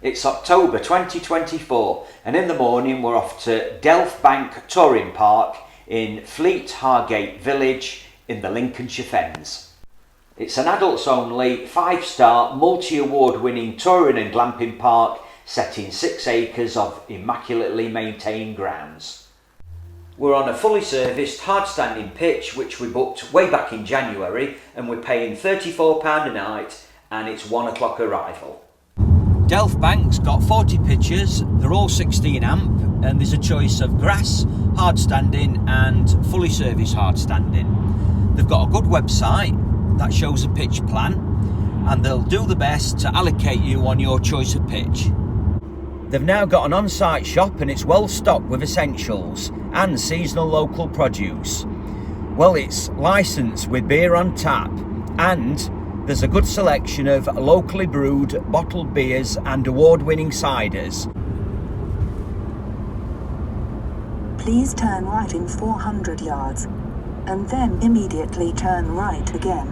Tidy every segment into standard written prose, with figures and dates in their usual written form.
It's October 2024 and in the morning we're off to Delph Bank Touring Park in Fleet Hargate village in the Lincolnshire Fens. It's an adults only 5-star multi-award winning touring and glamping park set in 6 acres of immaculately maintained grounds. We're on a fully serviced hard standing pitch which we booked way back in January and we're paying £34 a night and it's 1 o'clock arrival. Delph Bank's got 40 pitches, they're all 16 amp and there's a choice of grass, hard standing and fully serviced hard standing. They've got a good website that shows a pitch plan and they'll do the best to allocate you on your choice of pitch. They've now got an on-site shop and it's well stocked with essentials and seasonal local produce. Well, it's licensed with beer on tap and there's a good selection of locally brewed bottled beers and award-winning ciders. Please turn right in 400 yards and then immediately turn right again.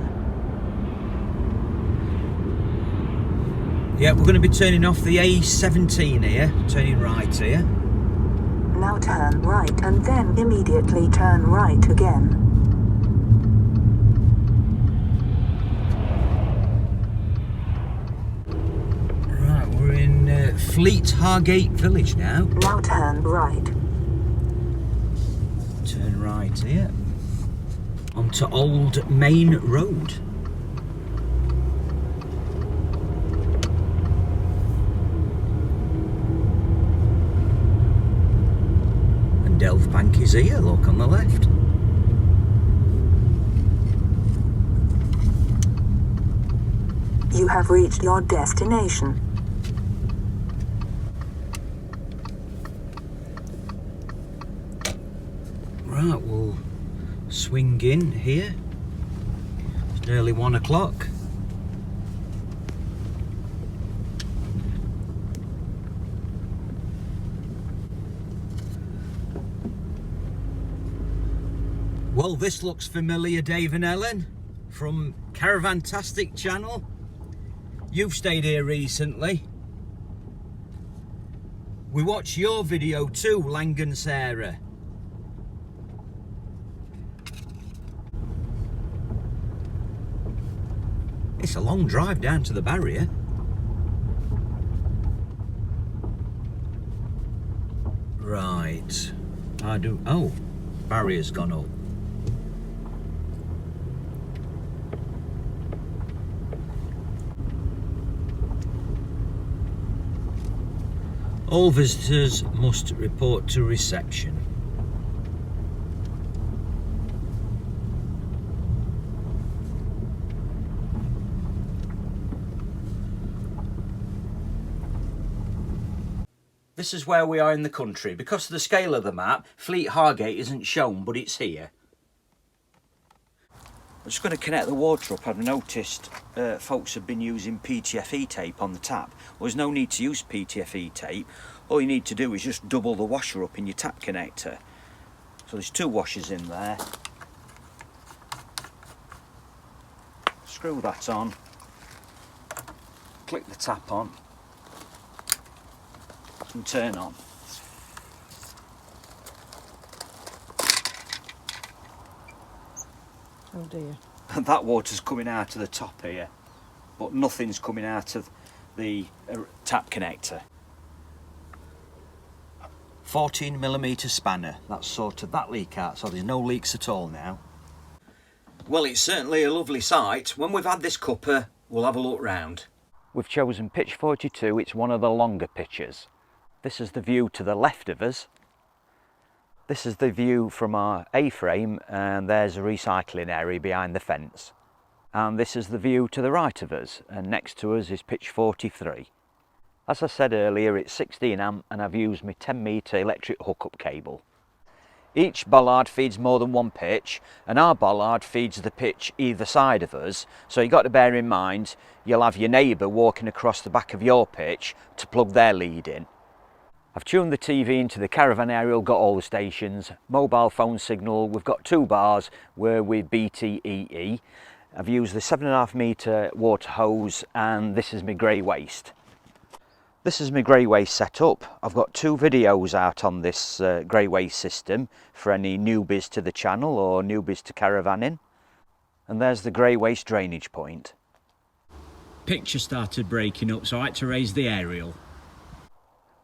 Yeah, we're going to be turning off the A17 here, turning right here. Now turn right and then immediately turn right again. Right, we're in Fleet Hargate village now. Now turn right. Turn right here. Onto Old Main Road. Delph Bank is here, look, on the left. You have reached your destination. Right, we'll swing in here. It's nearly 1 o'clock. Well, this looks familiar, Dave and Ellen, from Caravantastic channel. You've stayed here recently. We watched your video too, Lang and Sarah. It's a long drive down to the barrier. Right. Oh, barrier's gone up. All visitors must report to reception. This is where we are in the country. Because of the scale of the map, Fleet Hargate isn't shown, but it's here. I'm just going to connect the water up. I've noticed folks have been using PTFE tape on the tap. Well, there's no need to use PTFE tape. All you need to do is just double the washer up in your tap connector. So there's 2 washers in there. Screw that on. Click the tap on. And turn on. Oh dear. And that water's coming out of the top here, but nothing's coming out of the tap connector. 14mm spanner, that's sorted that leak out, so there's no leaks at all now. Well, it's certainly a lovely sight. When we've had this cuppa, we'll have a look round. We've chosen pitch 42, it's one of the longer pitches. This is the view to the left of us. This is the view from our A-frame and there's a recycling area behind the fence. And this is the view to the right of us and next to us is pitch 43. As I said earlier, it's 16 amp and I've used my 10 metre electric hookup cable. Each bollard feeds more than one pitch and our bollard feeds the pitch either side of us, so you've got to bear in mind you'll have your neighbour walking across the back of your pitch to plug their lead in. I've tuned the TV into the caravan aerial, got all the stations, mobile phone signal, we've got 2 bars where we're BTEE. I've used the 7.5 metre water hose and this is my grey waste. This is my grey waste setup. I've got 2 videos out on this grey waste system for any newbies to the channel or newbies to caravanning. And there's the grey waste drainage point. Picture started breaking up, so I had to raise the aerial.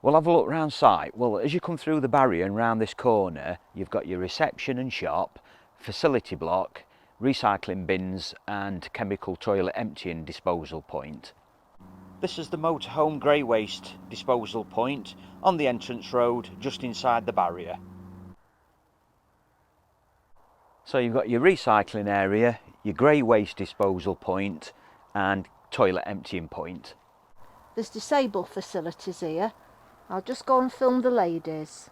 We'll have a look round site. Well, as you come through the barrier and round this corner, you've got your reception and shop, facility block, recycling bins and chemical toilet emptying disposal point. This is the motorhome grey waste disposal point on the entrance road just inside the barrier. So you've got your recycling area, your grey waste disposal point and toilet emptying point. There's disabled facilities here. I'll just go and film the ladies.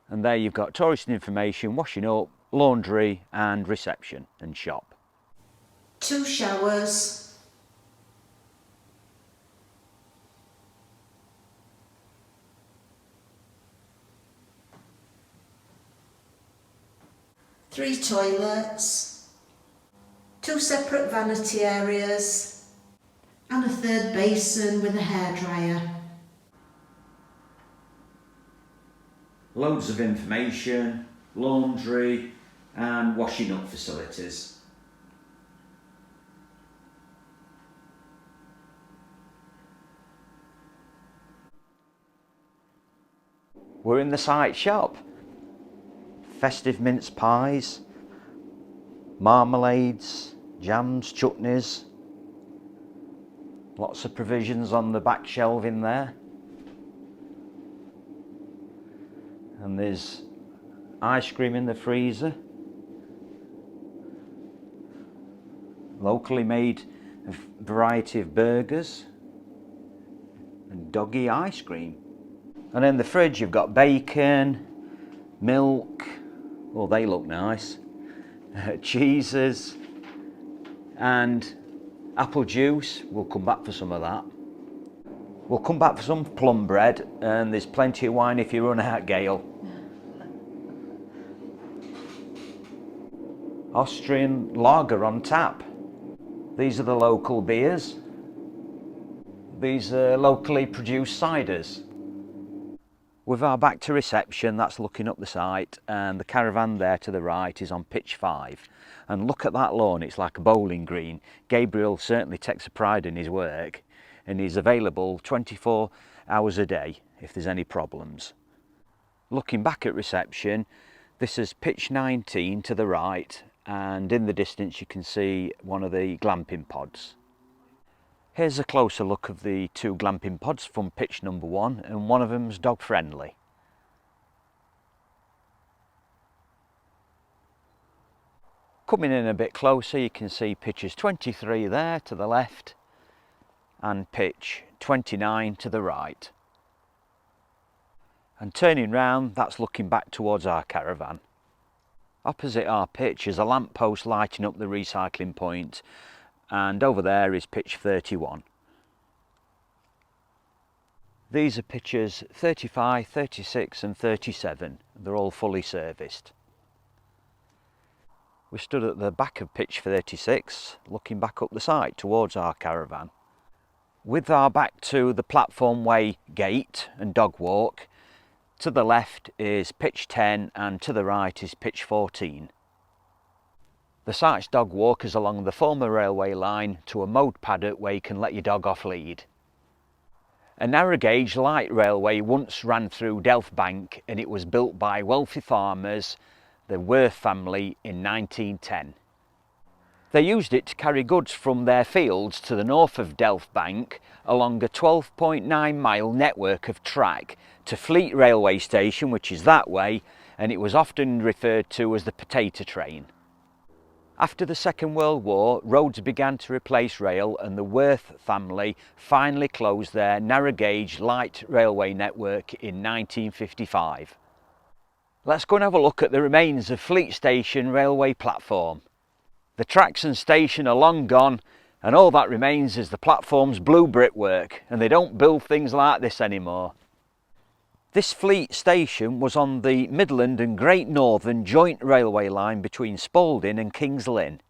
And there you've got tourist information, washing up, laundry and reception and shop. 2 showers. 3 toilets, 2 separate vanity areas, and a 3rd basin with a hairdryer. Loads of information, laundry and washing up facilities. We're in the site shop. Festive mince pies, marmalades, jams, chutneys. Lots of provisions on the back shelf in there. And there's ice cream in the freezer. Locally made variety of burgers and doggy ice cream. And in the fridge you've got bacon, milk, oh they look nice, cheeses and apple juice. We'll come back for some of that. We'll come back for some plum bread, and there's plenty of wine if you run out, Gail. Austrian lager on tap. These are the local beers. These are locally produced ciders. With our back to reception, that's looking up the site, and the caravan there to the right is on pitch 5. And look at that lawn, it's like a bowling green. Gabriel certainly takes a pride in his work, and he's available 24 hours a day if there's any problems. Looking back at reception, this is pitch 19 to the right, and in the distance you can see one of the glamping pods. Here's a closer look of the 2 glamping pods from pitch number 1, and one of them's dog friendly. Coming in a bit closer you can see pitches 23 there to the left and pitch 29 to the right. And turning round, that's looking back towards our caravan. Opposite our pitch is a lamp post lighting up the recycling point, and over there is pitch 31. These are pitches 35, 36 and 37. They're all fully serviced. We stood at the back of pitch 36, looking back up the site towards our caravan. With our back to the platform way gate and dog walk, to the left is pitch 10 and to the right is pitch 14. The site's dog walk is along the former railway line to a mowed paddock where you can let your dog off lead. A narrow gauge light railway once ran through Delph Bank, and it was built by wealthy farmers, the Worth family, in 1910. They used it to carry goods from their fields to the north of Delph Bank along a 12.9 mile network of track to Fleet railway station, which is that way, and it was often referred to as the potato train. After the Second World War, roads began to replace rail, and the Worth family finally closed their narrow gauge light railway network in 1955. Let's go and have a look at the remains of Fleet Station railway platform. The tracks and station are long gone, and all that remains is the platform's blue brickwork, and they don't build things like this anymore. This Fleet Station was on the Midland and Great Northern joint railway line between Spalding and King's Lynn.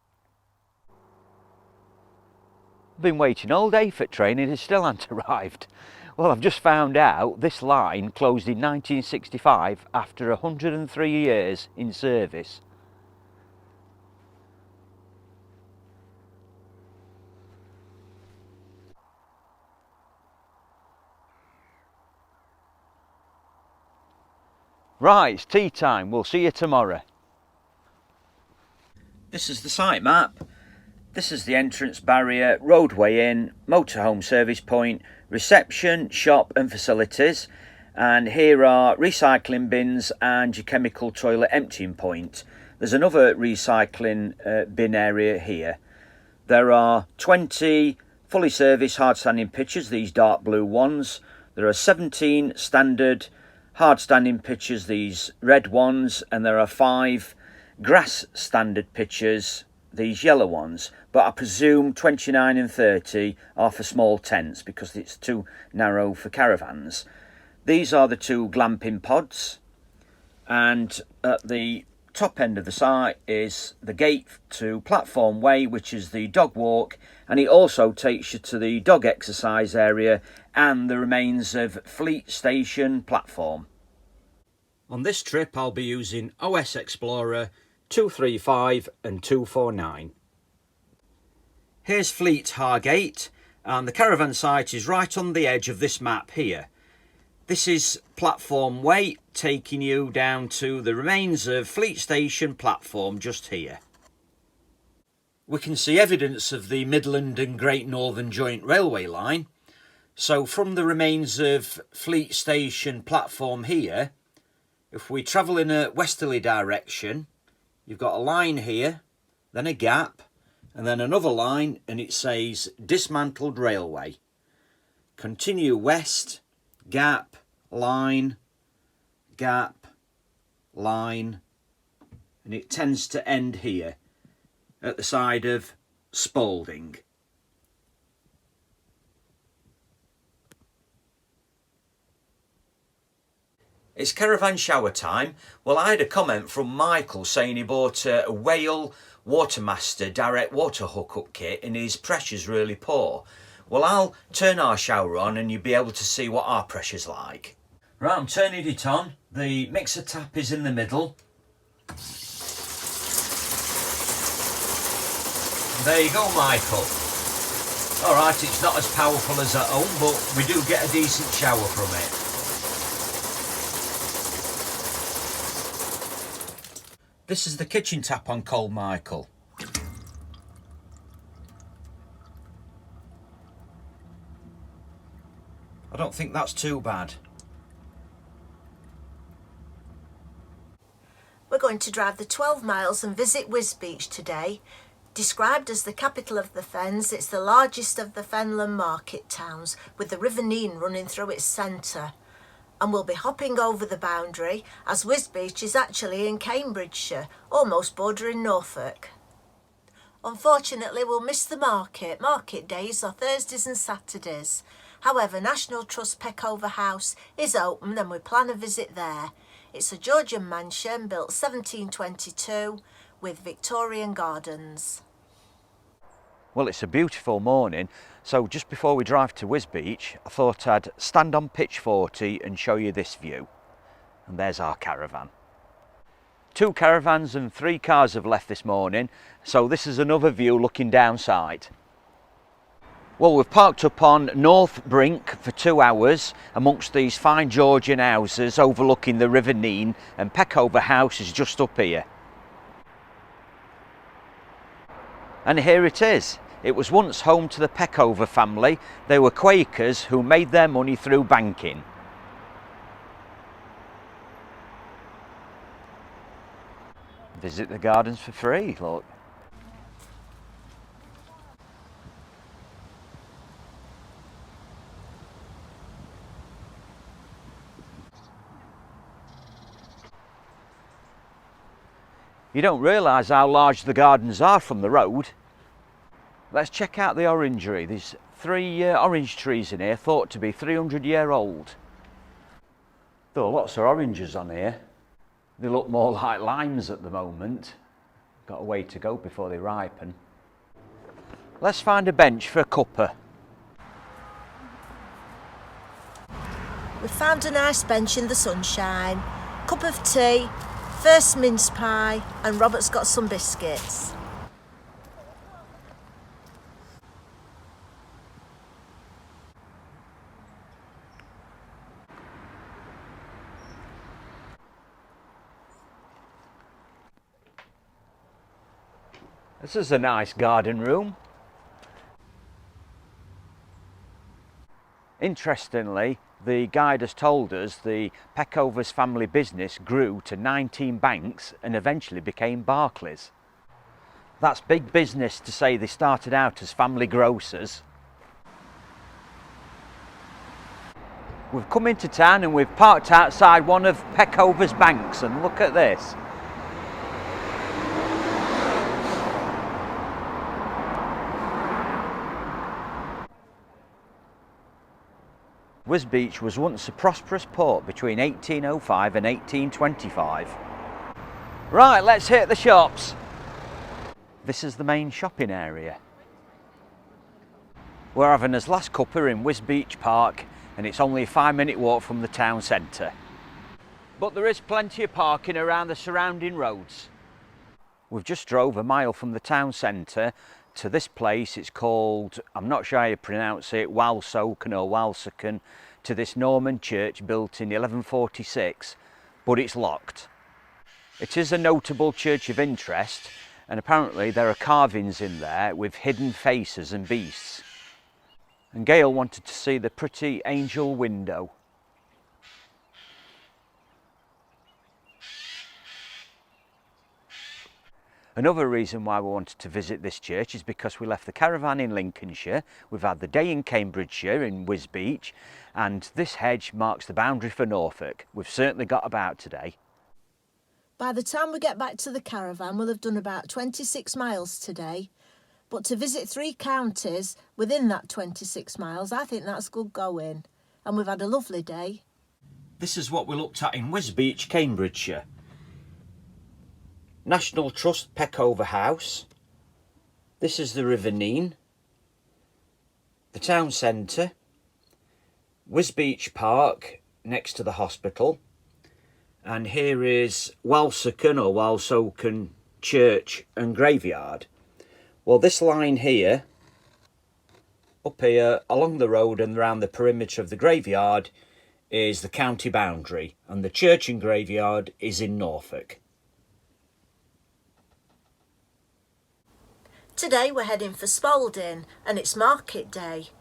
I've been waiting all day for train and it still hasn't arrived. Well, I've just found out this line closed in 1965 after 103 years in service. Right, it's tea time. We'll see you tomorrow. This is the site map. This is the entrance barrier, roadway in, motorhome service point, reception, shop and facilities. And here are recycling bins and your chemical toilet emptying point. There's another recycling bin area here. There are 20 fully serviced hard standing pitchers, these dark blue ones. There are 17 standard hard standing pitchers, these red ones, and there are 5 grass standard pitchers, these yellow ones, but I presume 29 and 30 are for small tents because it's too narrow for caravans. These are the 2 glamping pods, and at the top end of the site is the gate to Platform Way, which is the dog walk, and it also takes you to the dog exercise area and the remains of Fleet Station platform. On this trip I'll be using OS Explorer 235 and 249. Here's Fleet Hargate, and the caravan site is right on the edge of this map here. This is Platform Way, taking you down to the remains of Fleet Station platform just here. We can see evidence of the Midland and Great Northern Joint Railway line. So from the remains of Fleet Station platform here, if we travel in a westerly direction, you've got a line here, then a gap, and then another line, and it says dismantled railway. Continue west, gap, line, and it tends to end here at the side of Spalding. It's caravan shower time. Well, I had a comment from Michael saying he bought a Whale Watermaster direct water hookup kit and his pressure's really poor. Well, I'll turn our shower on and you'll be able to see what our pressure's like. Right, I'm turning it on. The mixer tap is in the middle. There you go, Michael. Alright, it's not as powerful as at home, but we do get a decent shower from it. This is the kitchen tap on cold, Michael. I don't think that's too bad. We're going to drive the 12 miles and visit Wisbech today. Described as the capital of the Fens, it's the largest of the Fenland market towns, with the River Nene running through its centre. And we'll be hopping over the boundary, as Wisbech is actually in Cambridgeshire, almost bordering Norfolk. Unfortunately, we'll miss the market. Market days are Thursdays and Saturdays. However, National Trust Peckover House is open and we plan a visit there. It's a Georgian mansion built 1722 with Victorian gardens. Well, it's a beautiful morning, so just before we drive to Wisbech, I thought I'd stand on pitch 40 and show you this view. And there's our caravan. 2 caravans and 3 cars have left this morning, so this is another view looking downside. Well, we've parked up on North Brink for 2 hours amongst these fine Georgian houses overlooking the River Nene, and Peckover House is just up here. And here it is. It was once home to the Peckover family. They were Quakers who made their money through banking. Visit the gardens for free, look. You don't realise how large the gardens are from the road. Let's check out the orangery. There's 3 orange trees in here, thought to be 300-year-old. There are lots of oranges on here. They look more like limes at the moment. Got a way to go before they ripen. Let's find a bench for a cuppa. We found a nice bench in the sunshine, cup of tea, first mince pie, and Robert's got some biscuits. This is a nice garden room. Interestingly, the guide has told us the Peckovers family business grew to 19 banks and eventually became Barclays. That's big business to say they started out as family grocers. We've come into town and we've parked outside one of Peckovers banks, and look at this. Wisbech was once a prosperous port between 1805 and 1825. Right, let's hit the shops. This is the main shopping area. We're having his last cuppa in Wisbech Park, and it's only a 5-minute walk from the town centre. But there is plenty of parking around the surrounding roads. We've just drove a mile from the town centre to this place. It's called, I'm not sure how you pronounce it, Walsoken or Walsoken, to this Norman church built in 1146, but it's locked. It is a notable church of interest, and apparently there are carvings in there with hidden faces and beasts. And Gail wanted to see the pretty angel window. Another reason why we wanted to visit this church is because we left the caravan in Lincolnshire, we've had the day in Cambridgeshire in Wisbech, and this hedge marks the boundary for Norfolk. We've certainly got about today. By the time we get back to the caravan, we'll have done about 26 miles today. But to visit 3 counties within that 26 miles, I think that's good going. And we've had a lovely day. This is what we looked at in Wisbech, Cambridgeshire. National Trust Peckover House. This is the River Nene. The town centre. Wisbech Park next to the hospital. And here is Walsoken or Walsoken Church and Graveyard. Well, this line here, up here along the road and around the perimeter of the graveyard, is the county boundary, and the church and graveyard is in Norfolk. Today we're heading for Spalding, and it's market day.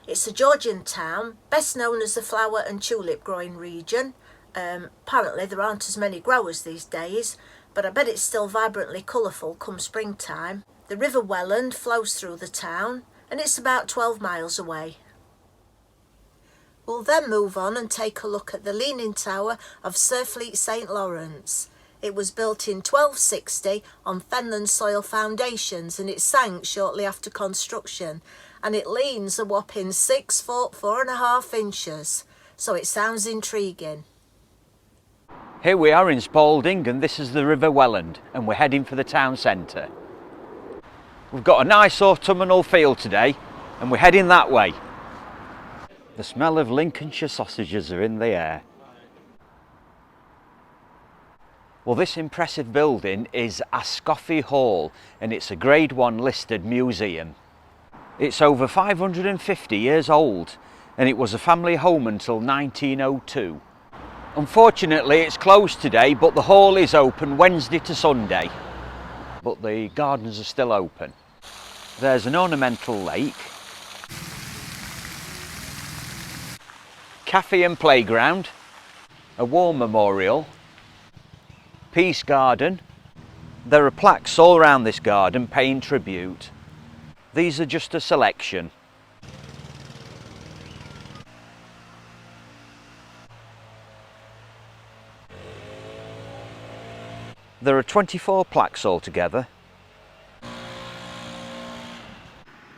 It's a Georgian town, best known as the flower and tulip growing region. Apparently there aren't as many growers these days, but I bet it's still vibrantly colourful come springtime. The River Welland flows through the town, and it's about 12 miles away. We'll then move on and take a look at the Leaning Tower of Surfleet St Lawrence. It was built in 1260 on fenland soil foundations, and it sank shortly after construction, and it leans a whopping 6 foot 4.5 inches, so it sounds intriguing. Here we are in Spalding, and this is the River Welland, and we're heading for the town centre. We've got a nice autumnal feel today, and we're heading that way. The smell of Lincolnshire sausages are in the air. Well, this impressive building is Ascoffey Hall, and it's a Grade 1 listed museum. It's over 550 years old, and it was a family home until 1902. Unfortunately, it's closed today, but the hall is open Wednesday to Sunday. But the gardens are still open. There's an ornamental lake, cafe and playground, a war memorial, peace garden. There are plaques all around this garden paying tribute. These are just a selection. There are 24 plaques altogether.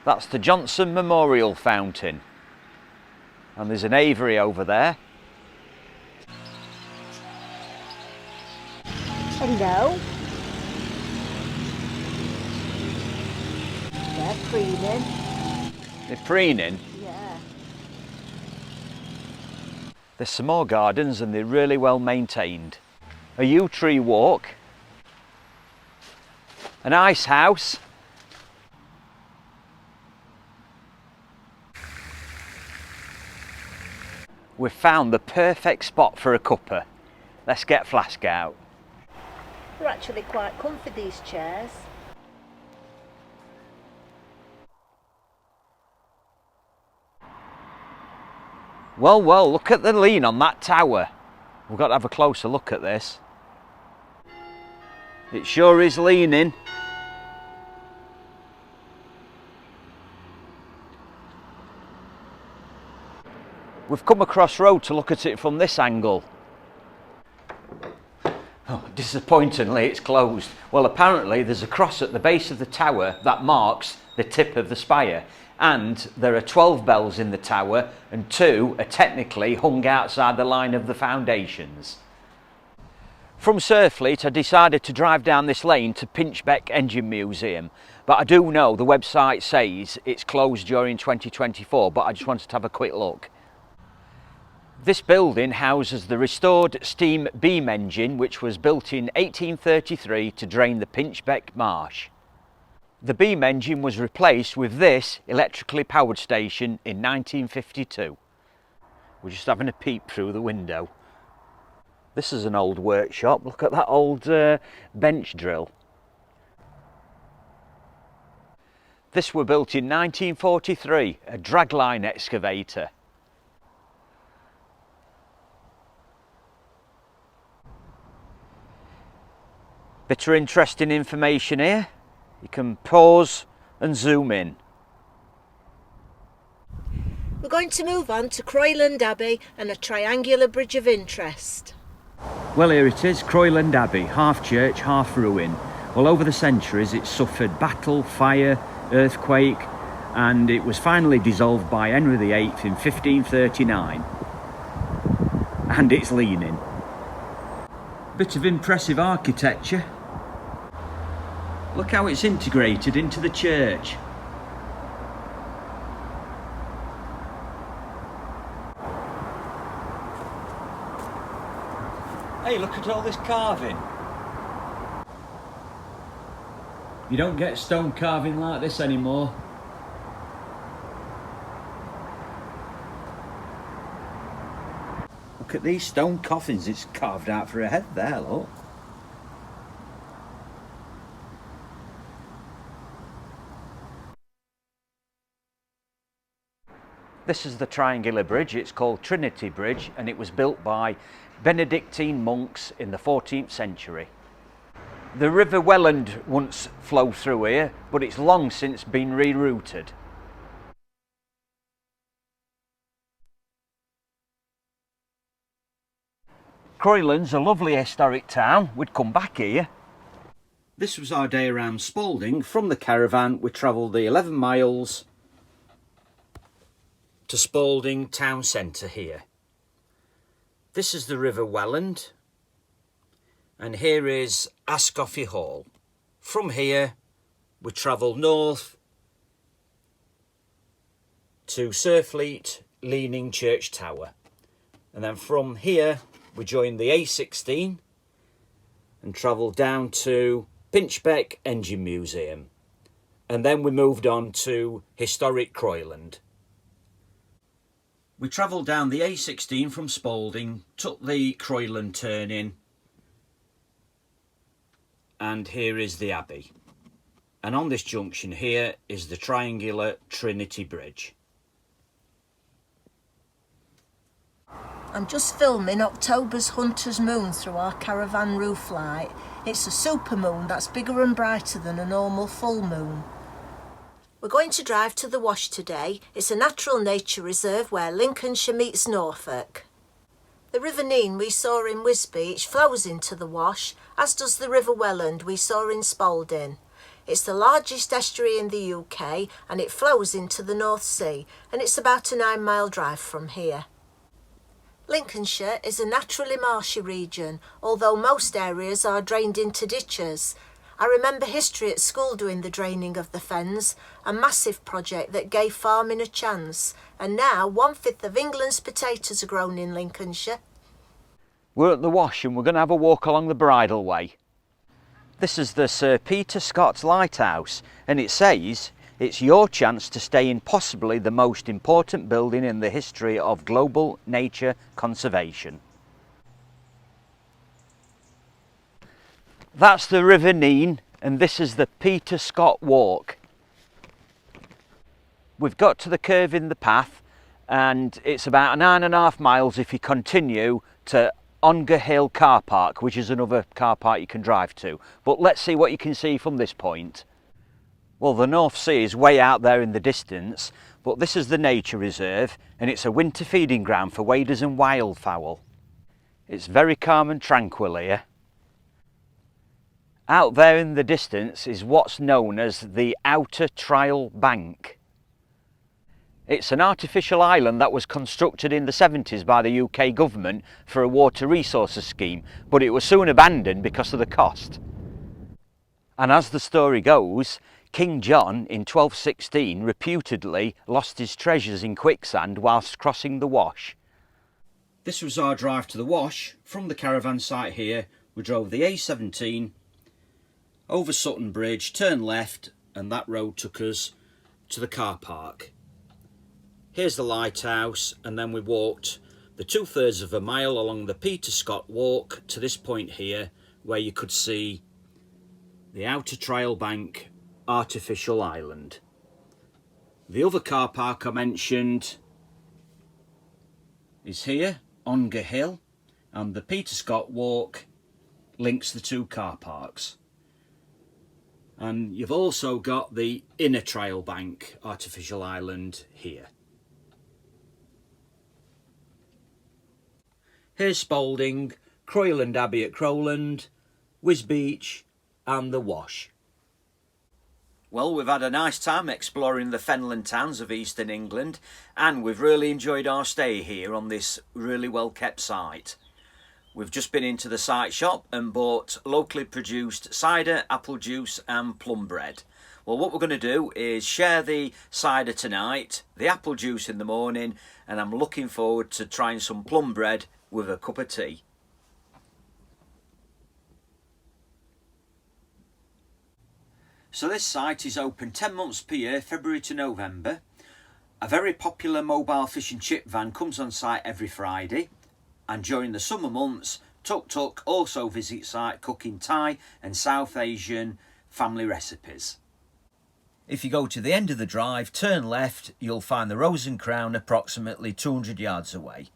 That's the Johnson Memorial Fountain. And there's an aviary over there. Hello. They're preening. They're preening? Yeah. There's some more gardens and they're really well maintained. A yew tree walk. An ice house. We've found the perfect spot for a cuppa. Let's get Flask out. They're actually quite comfy, these chairs. Well, look at the lean on that tower. We've got to have a closer look at this. It sure is leaning. We've come across road to look at it from this angle. Oh, disappointingly, it's closed. Well, apparently there's a cross at the base of the tower that marks the tip of the spire, and there are 12 bells in the tower and 2 are technically hung outside the line of the foundations. From Surfleet I decided to drive down this lane to Pinchbeck Engine Museum, but I do know the website says it's closed during 2024, but I just wanted to have a quick look. This building houses the restored steam beam engine which was built in 1833 to drain the Pinchbeck Marsh. The beam engine was replaced with this electrically powered station in 1952. We're just having a peep through the window. This is an old workshop. Look at that old bench drill. This were built in 1943, a dragline excavator. Bit of interesting information here. You can pause and zoom in. We're going to move on to Croyland Abbey and a triangular bridge of interest. Well, here it is, Croyland Abbey, half church, half ruin. Well, over the centuries it's suffered battle, fire, earthquake, and it was finally dissolved by Henry VIII in 1539. And it's leaning. Bit of impressive architecture. Look how it's integrated into the church. Hey, look at all this carving. You don't get stone carving like this anymore. Look at these stone coffins it's carved out for a head there, look. This is the triangular bridge. It's called Trinity Bridge and it was built by Benedictine monks in the 14th century. The River Welland once flowed through here, but it's long since been rerouted. Croyland's a lovely historic town. We'd come back here. This was our day around Spalding. From the caravan we travelled the 11 miles to Spalding town centre here. This is the River Welland and here is Ascoffey Hall. From here we travelled north to Surfleet Leaning Church Tower, and then from here we joined the A16 and travelled down to Pinchbeck Engine Museum, and then we moved on to historic Croyland. We travelled down the A16 from Spalding, took the Croyland turning, and here is the Abbey. And on this junction here is the triangular Trinity Bridge. I'm just filming October's Hunter's Moon through our caravan roof light. It's a super moon that's bigger and brighter than a normal full moon. We're going to drive to the Wash today. It's a natural nature reserve where Lincolnshire meets Norfolk. The River Nene we saw in Wisbech flows into the Wash, as does the River Welland we saw in Spalding. It's the largest estuary in the UK and it flows into the North Sea, and it's about a 9-mile drive from here. Lincolnshire is a naturally marshy region, although most areas are drained into ditches. I remember history at school doing the draining of the fens, a massive project that gave farming a chance, and now 1/5 of England's potatoes are grown in Lincolnshire. We're at the Wash and we're going to have a walk along the bridleway. This is the Sir Peter Scott Lighthouse, and it says it's your chance to stay in possibly the most important building in the history of global nature conservation. That's the River Nene, and this is the Peter Scott Walk. We've got to the curve in the path, and it's about 9.5 miles if you continue to Ongar Hill car park, which is another car park you can drive to. But let's see what you can see from this point. Well, the North Sea is way out there in the distance, but this is the nature reserve, and it's a winter feeding ground for waders and wildfowl. It's very calm and tranquil here. Out there in the distance is what's known as the Outer Trial Bank. It's an artificial island that was constructed in the 70s by the UK government for a water resources scheme, but it was soon abandoned because of the cost. And as the story goes, King John in 1216 reputedly lost his treasures in quicksand whilst crossing the Wash. This was our drive to the Wash. From the caravan site here, we drove the A17 over Sutton Bridge, turned left, and that road took us to the car park. Here's the lighthouse, and then we walked the 2/3 of a mile along the Peter Scott Walk to this point here, where you could see the Outer Trial Bank artificial island. The other car park I mentioned is here, Ongar Hill, and the Peter Scott Walk links the two car parks. And you've also got the Inner Trial Bank artificial island here. Here's Spalding, Croyland Abbey at Crowland, Wisbeach and the Wash. Well, we've had a nice time exploring the fenland towns of eastern England, and we've really enjoyed our stay here on this really well kept site. We've just been into the site shop and bought locally produced cider, apple juice and plum bread. Well, what we're going to do is share the cider tonight, the apple juice in the morning, and I'm looking forward to trying some plum bread with a cup of tea. So this site is open 10 months per year, February to November. A very popular mobile fish and chip van comes on site every Friday. And during the summer months, Tuk Tuk also visits site cooking Thai and South Asian family recipes. If you go to the end of the drive, turn left, you'll find the Rose and Crown approximately 200 yards away.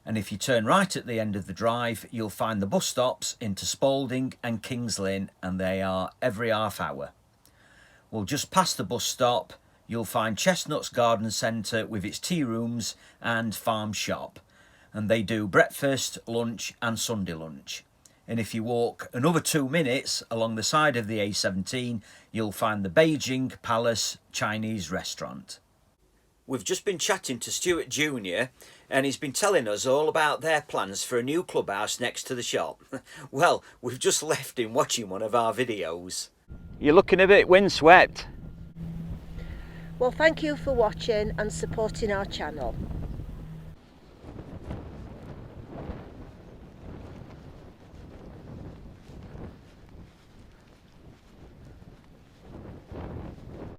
And if you turn right at the end of the drive, you'll find the bus stops into Spalding and Kings Lynn, and they are every half hour. Well, just past the bus stop, you'll find Chestnut's Garden Centre with its tea rooms and farm shop. And they do breakfast, lunch and Sunday lunch. And if you walk another 2 minutes along the side of the A17, you'll find the Beijing Palace Chinese restaurant. We've just been chatting to Stuart Jr. and he's been telling us all about their plans for a new clubhouse next to the shop. Well, we've just left him watching one of our videos. You're looking a bit windswept. Well, thank you for watching and supporting our channel.